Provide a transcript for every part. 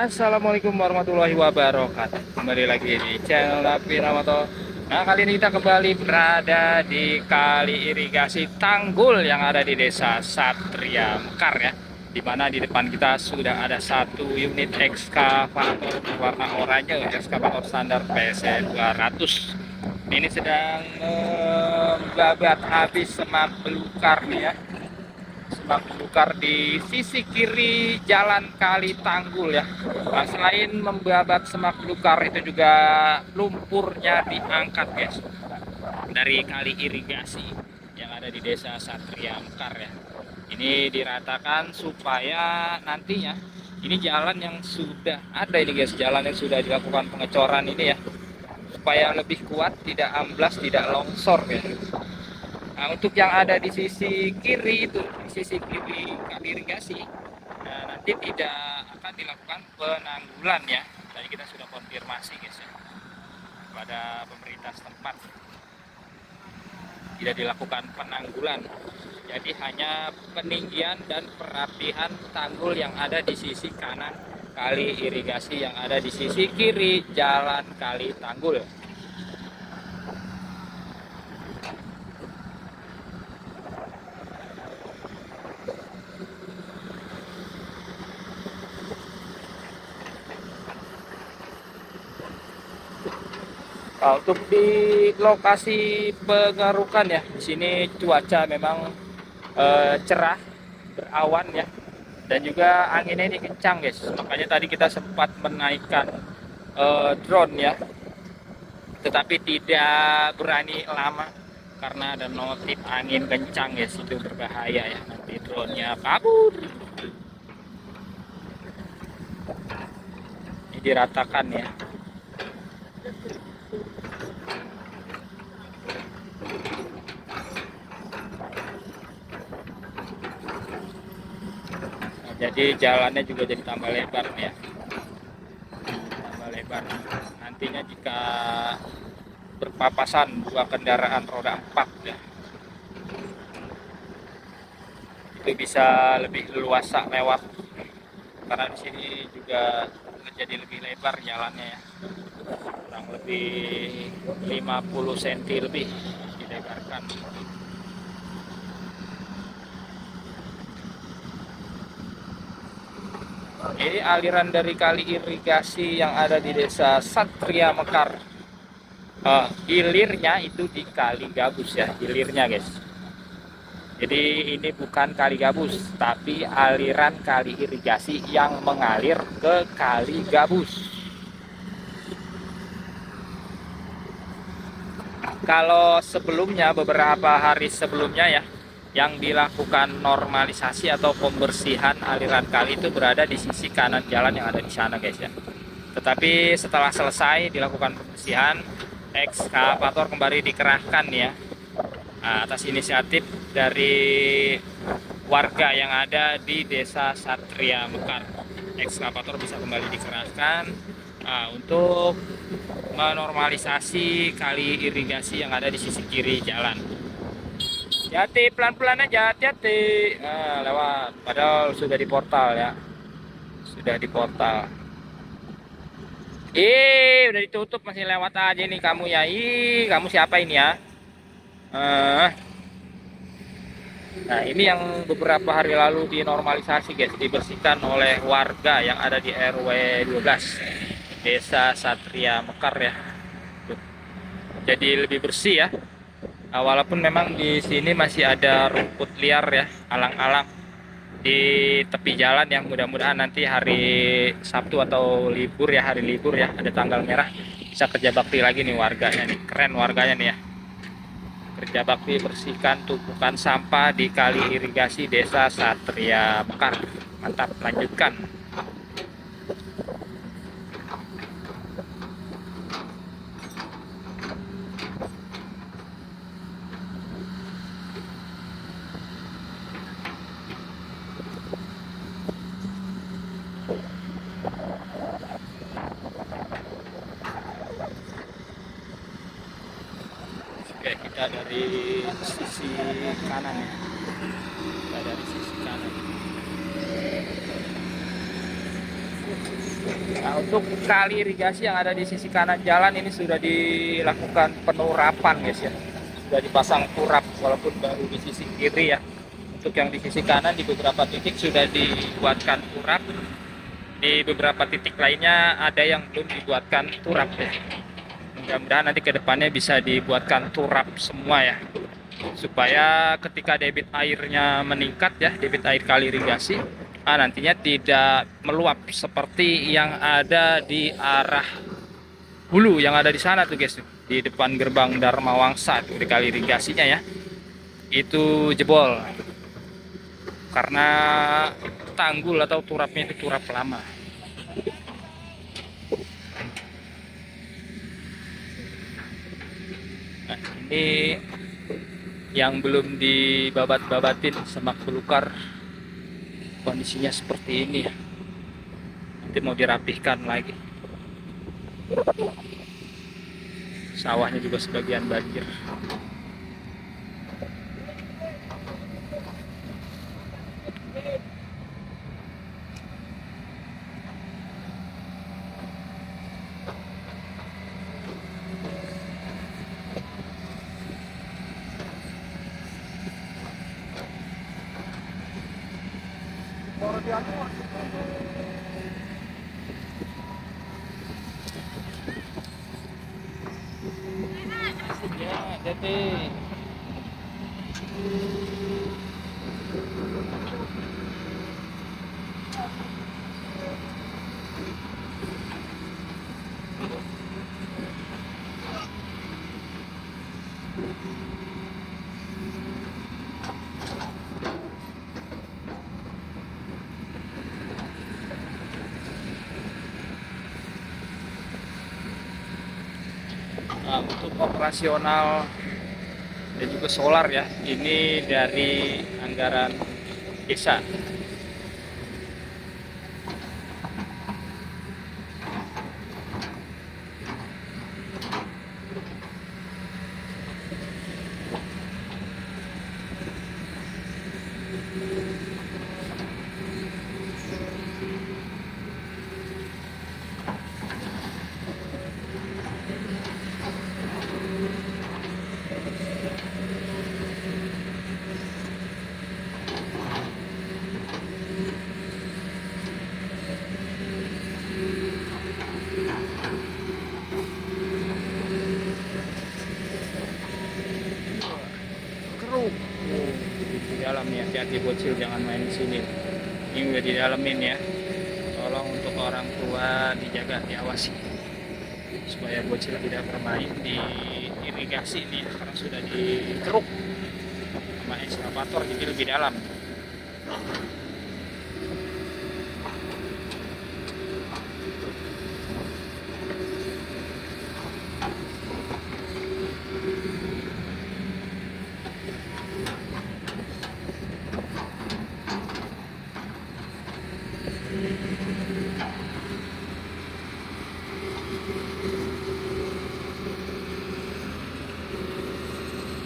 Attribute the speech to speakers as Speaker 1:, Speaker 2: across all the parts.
Speaker 1: Assalamualaikum warahmatullahi wabarakatuh. Kembali lagi di channel Nabi Ramato. Nah, kali ini kita kembali berada di kali irigasi Tanggul yang ada di Desa Satria Mekar ya. Di mana di depan kita sudah ada satu unit ekskavator warna oranye, ekskavator standar PSE 200. Ini sedang membabat habis semak belukar nih ya. Semak belukar di sisi kiri jalan Kali Tanggul ya. Nah, selain membabat semak belukar itu juga lumpurnya diangkat guys dari kali irigasi yang ada di Desa Satria Mekar ya. Ini diratakan supaya nantinya ini jalan yang sudah ada ini guys, jalan yang sudah dilakukan pengecoran ini ya, supaya lebih kuat, tidak amblas, tidak longsor ya. Nah, untuk yang ada di sisi kiri itu, di sisi kiri kali irigasi, nah, nanti tidak akan dilakukan penanggulan ya. Tadi kita sudah konfirmasi guys ya, pada pemerintah setempat. Tidak dilakukan penanggulan. Jadi hanya peninggian dan perapihan tanggul yang ada di sisi kanan kali irigasi yang ada di sisi kiri jalan Kali Tanggul. Nah, untuk di lokasi pengerukan ya, di sini cuaca memang cerah, berawan ya, dan juga anginnya ini kencang guys. Makanya tadi kita sempat menaikkan drone ya, tetapi tidak berani lama karena ada notif angin kencang guys, itu berbahaya ya, nanti drone-nya kabur. Ini diratakan ya. Jadi jalannya juga jadi tambah lebar ya, tambah lebar. Nantinya jika berpapasan dua kendaraan roda 4 ya, itu bisa lebih leluasa lewat, karena di sini juga menjadi lebih lebar jalannya ya, kurang lebih 50 cm lebih dilebarkan. Ini aliran dari kali irigasi yang ada di Desa Satria Mekar. Hilirnya itu di Kali Gabus ya, hilirnya guys. Jadi ini bukan Kali Gabus, tapi aliran kali irigasi yang mengalir ke Kali Gabus. Kalau sebelumnya, beberapa hari sebelumnya ya, yang dilakukan normalisasi atau pembersihan aliran kali itu berada di sisi kanan jalan yang ada di sana guys ya. Tetapi setelah selesai dilakukan pembersihan, ekskavator kembali dikerahkan ya, atas inisiatif dari warga yang ada di Desa Satria Mekar. Ekskavator bisa kembali dikerahkan untuk menormalisasi kali irigasi yang ada di sisi kiri jalan. Hati-hati, pelan-pelan aja, hati-hati. Nah, lewat, padahal sudah di portal ya, sudah di portal. Udah ditutup masih lewat aja nih kamu ya. Kamu siapa ini ya? Nah, ini yang beberapa hari lalu dinormalisasi guys, dibersihkan oleh warga yang ada di RW 12 Desa Satria Mekar ya. Jadi lebih bersih ya. Walaupun memang di sini masih ada rumput liar ya, alang-alang di tepi jalan yang mudah-mudahan nanti hari Sabtu atau libur ya, hari libur ya, ada tanggal merah, bisa kerja bakti lagi nih warganya nih, keren warganya nih ya. Kerja bakti bersihkan tumpukan sampah di kali irigasi Desa Satria Mekar. Mantap, lanjutkan. Oke, kita dari sisi kanan ya. Kita dari sisi kanan. Nah, untuk kali irigasi yang ada di sisi kanan jalan ini sudah dilakukan penurapan guys ya. Sudah dipasang turap walaupun baru di sisi kiri ya. Untuk yang di sisi kanan di beberapa titik sudah dibuatkan turap. Di beberapa titik lainnya ada yang belum dibuatkan turap ya. Mudah-mudahan nanti ke depannya bisa dibuatkan turap semua ya. Supaya ketika debit airnya meningkat ya, debit air kali irigasi, nantinya tidak meluap seperti yang ada di arah hulu yang ada di sana tuh guys, di depan gerbang Dharma Wangsa tuh, di kali irigasinya ya, itu jebol karena tanggul atau turapnya itu turap lama. Nah, ini yang belum dibabat-babatin semak belukar, kondisinya seperti ini ya. Nanti mau dirapihkan lagi. Sawahnya juga sebagian banjir. Ya, jadi untuk operasional dan juga solar ya, ini dari anggaran desa. Keruk di dalam ya, hati-hati bocil, jangan main di sini. Ini udah di dalamin ya, tolong untuk orang tua dijaga, diawasi supaya bocil tidak bermain di irigasi ini karena sudah dikeruk sama ekskavator, jadi lebih dalam.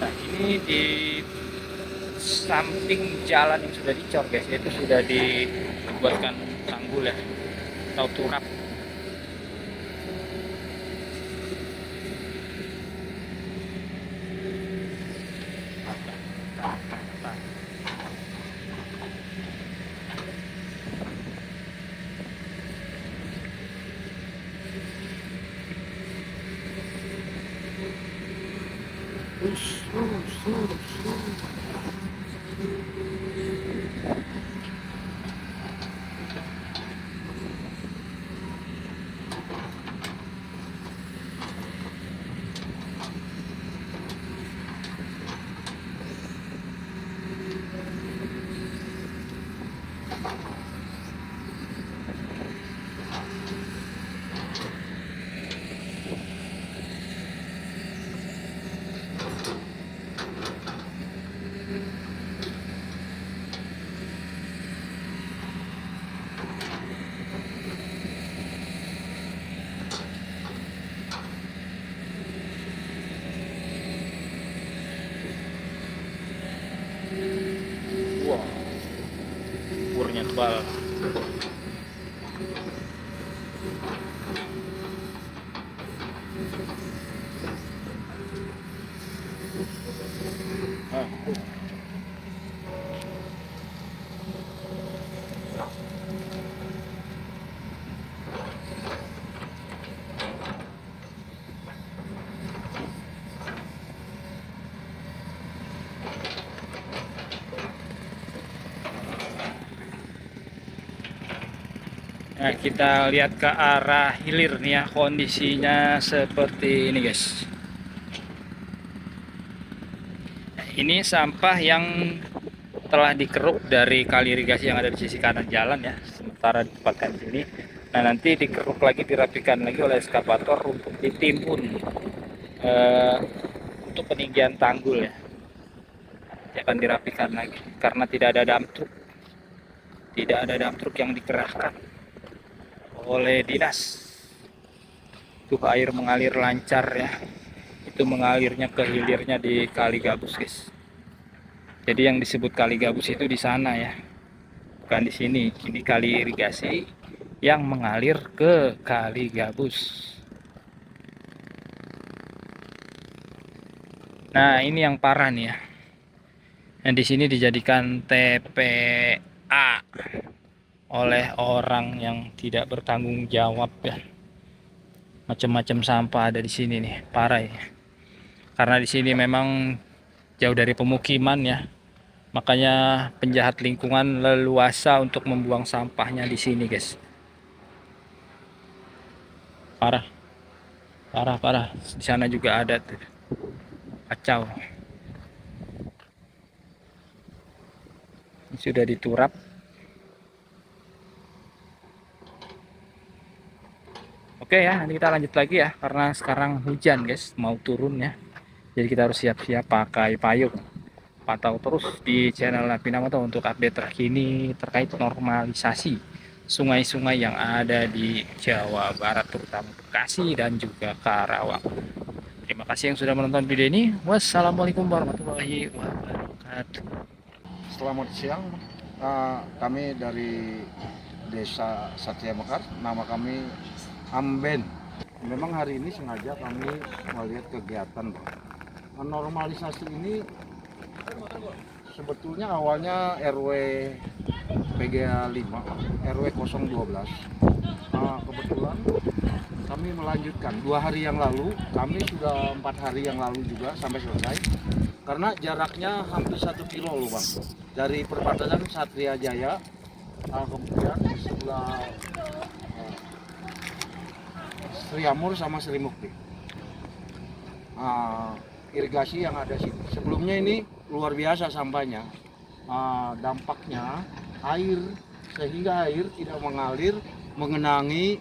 Speaker 1: Nah, ini di samping jalan yang sudah dicor guys, itu sudah dibuatkan tanggul ya atau turap. Wah, burnya tebal. Nah, kita lihat ke arah hilir nih ya, kondisinya seperti ini guys. Ini sampah yang telah dikeruk dari kali irigasi yang ada di sisi kanan jalan ya, sementara ditempatkan di sini. Nah, nanti dikeruk lagi, dirapikan lagi oleh eskavator untuk ditimbun untuk peninggian tanggul ya. Akan dirapikan lagi karena tidak ada dump truck, yang dikerahkan oleh dinas. Tuh air mengalir lancar ya, itu mengalirnya ke hilirnya di Kali Gabus guys. Jadi yang disebut Kali Gabus itu di sana ya, bukan di sini. Ini kali irigasi yang mengalir ke Kali Gabus. Nah, ini yang parah nih ya, yang di sini dijadikan TPA oleh orang yang tidak bertanggung jawab ya. Macam-macam sampah ada di sini nih, parah ya. Karena di sini memang jauh dari pemukiman ya, makanya penjahat lingkungan leluasa untuk membuang sampahnya di sini guys. Parah, parah, parah. Di sana juga ada tuh, kacau. Ini sudah diturap. Oke ya, nanti kita lanjut lagi ya, karena sekarang hujan guys, mau turun ya. Jadi kita harus siap-siap pakai payung. Pantau terus di channel Lapinamoto untuk update terkini terkait normalisasi sungai-sungai yang ada di Jawa Barat, terutama Bekasi dan juga Karawang. Terima kasih yang sudah menonton video ini. Wassalamualaikum warahmatullahi wabarakatuh.
Speaker 2: Selamat siang, kami dari Desa Satria Mekar, nama kami Amben. Memang hari ini sengaja kami melihat kegiatan, Bang. Normalisasi ini sebetulnya awalnya RW PGA 5, RW 012. Kebetulan kami melanjutkan 2 hari yang lalu, kami sudah 4 hari yang lalu juga sampai selesai. Karena jaraknya hampir 1 kilo loh Bang, dari perbatasan Satria Jaya, kemudian sebelah Sri Amur sama Sri Mukti. Irigasi yang ada sini sebelumnya ini luar biasa sampahnya, dampaknya air, sehingga air tidak mengalir mengenangi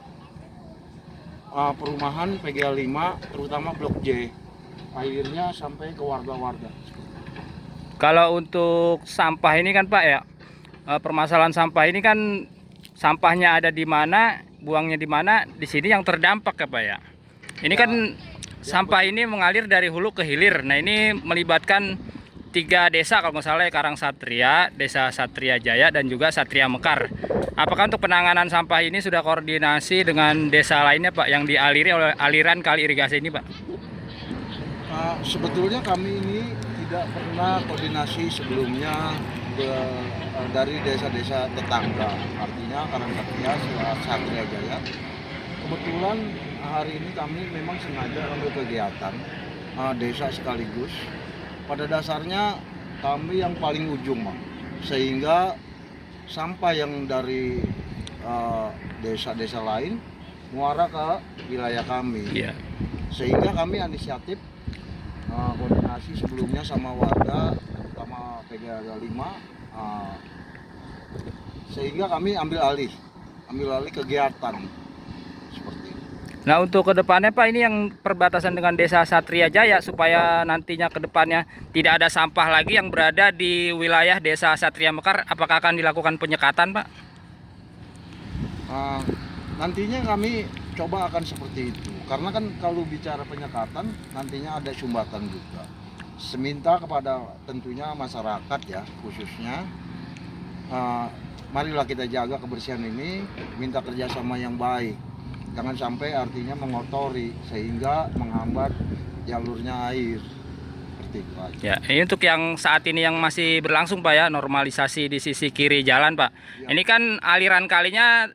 Speaker 2: perumahan PGA 5 terutama Blok J, airnya sampai ke warga-warga.
Speaker 1: Kalau untuk sampah ini kan Pak ya, permasalahan sampah ini kan sampahnya ada di mana, buangnya di mana, di sini yang terdampak ya Pak ya. Ini kan sampah ini mengalir dari hulu ke hilir. Nah, ini melibatkan 3 desa kalau nggak salah ya, Karang Satria, Desa Satria Jaya, dan juga Satria Mekar. Apakah untuk penanganan sampah ini sudah koordinasi dengan desa lainnya Pak yang dialiri oleh aliran kali irigasi ini Pak?
Speaker 2: Sebetulnya kami ini tidak pernah koordinasi sebelumnya dari desa-desa tetangga, artinya Karang Satria, Satria Jaya. Kebetulan hari ini kami memang sengaja ambil kegiatan desa sekaligus. Pada dasarnya kami yang paling ujung Bang, sehingga sampah yang dari desa-desa lain muara ke wilayah kami. Yeah. Sehingga kami inisiatif koordinasi sebelumnya sama warga, sama PGA 5, sehingga kami ambil alih kegiatan seperti ini.
Speaker 1: Nah, untuk kedepannya Pak, ini yang perbatasan dengan Desa Satria Jaya, supaya nantinya kedepannya tidak ada sampah lagi yang berada di wilayah Desa Satria Mekar, apakah akan dilakukan penyekatan Pak?
Speaker 2: Nantinya kami coba akan seperti itu, karena kan kalau bicara penyekatan nantinya ada sumbatan juga. Seminta kepada tentunya masyarakat ya, khususnya marilah kita jaga kebersihan ini, minta kerjasama yang baik, jangan sampai artinya mengotori sehingga menghambat jalurnya air. Seperti itu aja.
Speaker 1: Ya, ini untuk yang saat ini yang masih berlangsung Pak ya, normalisasi di sisi kiri jalan Pak. Ya. Ini kan aliran kalinya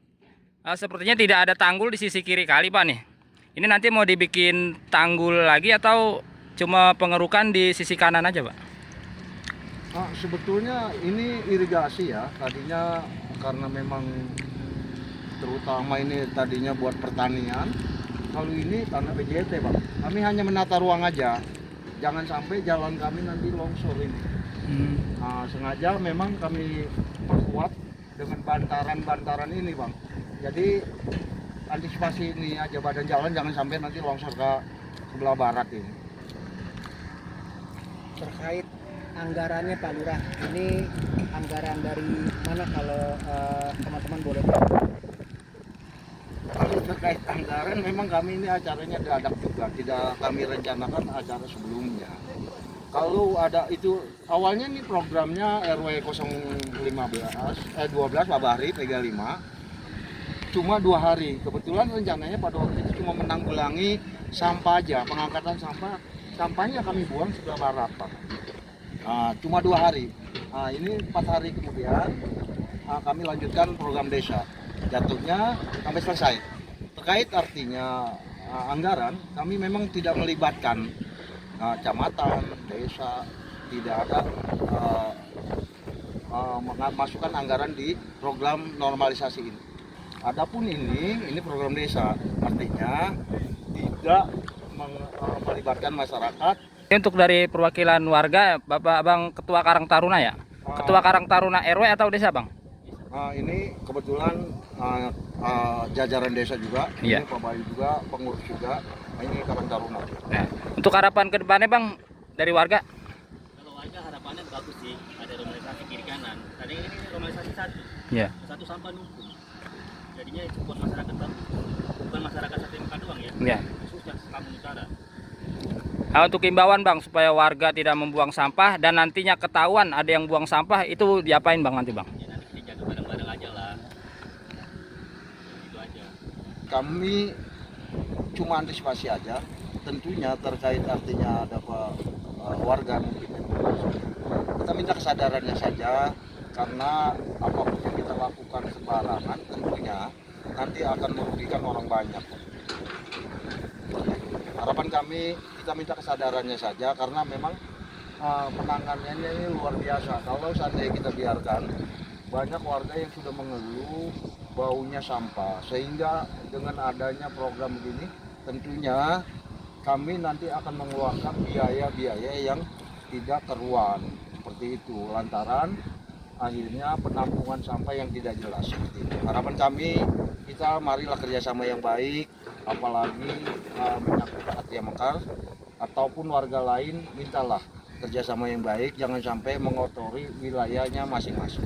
Speaker 1: sepertinya tidak ada tanggul di sisi kiri kali Pak nih. Ini nanti mau dibikin tanggul lagi atau cuma pengerukan di sisi kanan aja Pak?
Speaker 2: Sebetulnya ini irigasi ya, tadinya karena memang terutama ini tadinya buat pertanian. Kalau ini tanah PJT Bang, kami hanya menata ruang aja, jangan sampai jalan kami nanti longsor ini. Nah, sengaja memang kami perkuat dengan bantaran-bantaran ini Bang, jadi antisipasi ini aja, badan jalan jangan sampai nanti longsor ke sebelah barat ini.
Speaker 3: Terkait anggarannya Pak Lurah, ini anggaran dari mana kalau teman-teman boleh tahu?
Speaker 2: Kalau terkait anggaran, memang kami ini acaranya dadak juga, tidak kami rencanakan acara sebelumnya. Kalau ada itu, awalnya nih programnya RW 015, 12 Babahri 35, cuma 2 hari. Kebetulan rencananya pada waktu itu cuma menanggulangi sampah aja, pengangkatan sampah, sampahnya kami buang sebelah barat Pak. Nah, cuma 2 hari. Nah, ini 4 hari kemudian kami lanjutkan program desa. Jatuhnya sampai selesai. Terkait artinya anggaran, kami memang tidak melibatkan kecamatan, desa, tidak ada masukkan anggaran di program normalisasi ini. Adapun ini program desa, artinya tidak melibatkan masyarakat.
Speaker 1: Ini untuk dari perwakilan warga, Bapak Abang Ketua Karang Taruna ya? Ketua Karang Taruna RW atau desa Bang?
Speaker 2: Ini kebetulan jajaran desa juga,
Speaker 1: Iya.
Speaker 2: ini Pak Bayu juga, pengurus juga, ini Karang Taruna.
Speaker 1: Nah, untuk harapan ke depannya Bang dari warga?
Speaker 4: Kalau warga harapannya bagus sih, ada normalisasi kiri kanan. Tadi ini normalisasi satu,
Speaker 1: Iya.
Speaker 4: satu sampah numpuk. Jadinya itu buat masyarakat bagus, bukan masyarakat satu muka doang ya,
Speaker 1: Iya.
Speaker 4: khususnya kampung utara.
Speaker 1: Nah, untuk imbauan Bang supaya warga tidak membuang sampah dan nantinya ketahuan ada yang buang sampah, itu diapain Bang nanti Bang?
Speaker 4: Ya nanti kita jaga bareng-bareng aja lah, itu aja.
Speaker 2: Kami cuma antisipasi aja, tentunya terkait artinya ada warga mungkin kita minta kesadarannya saja, karena apapun yang kita lakukan sembarangan tentunya nanti akan merugikan orang banyak. Harapan kami, kita minta kesadarannya saja, karena memang penanganannya ini luar biasa. Kalau seandainya kita biarkan, banyak warga yang sudah mengeluh baunya sampah, sehingga dengan adanya program begini tentunya kami nanti akan mengeluarkan biaya-biaya yang tidak keruan seperti itu, lantaran akhirnya penampungan sampah yang tidak jelas seperti itu. Harapan kami, kita marilah kerjasama yang baik, apalagi menyangkut Satria Mekar ataupun warga lain, mintalah kerjasama yang baik, jangan sampai mengotori wilayahnya masing-masing.